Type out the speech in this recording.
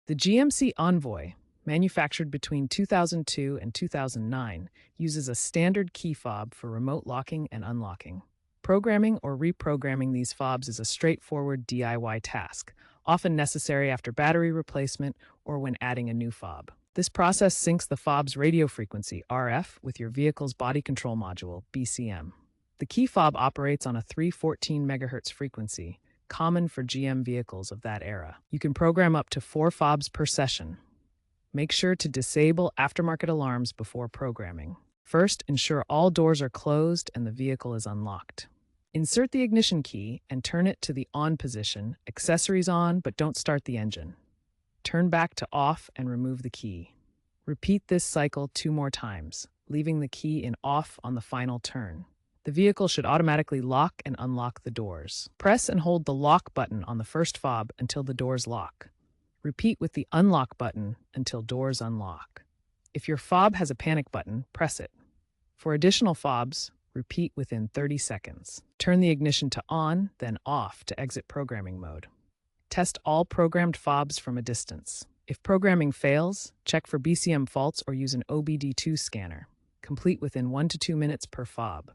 The GMC Envoy, manufactured between 2002 and 2009, uses a standard key fob for remote locking and unlocking. Programming or reprogramming these fobs is a straightforward DIY task, often necessary after battery replacement or when adding a new fob. This process syncs the fob's radio frequency, RF, with your vehicle's body control module, BCM. The key fob operates on a 314 MHz frequency, common for GM vehicles of that era. You can program up to 4 fobs per session. Make sure to disable aftermarket alarms before programming. First, ensure all doors are closed and the vehicle is unlocked. Insert the ignition key and turn it to the on position, accessories on, but don't start the engine. Turn back to off and remove the key. Repeat this cycle 2 more times, leaving the key in off on the final turn. The vehicle should automatically lock and unlock the doors. Press and hold the lock button on the first fob until the doors lock. Repeat with the unlock button until doors unlock. If your fob has a panic button, press it. For additional fobs, repeat within 30 seconds. Turn the ignition to on, then off to exit programming mode. Test all programmed fobs from a distance. If programming fails, check for BCM faults or use an OBD2 scanner. Complete within 1 to 2 minutes per fob.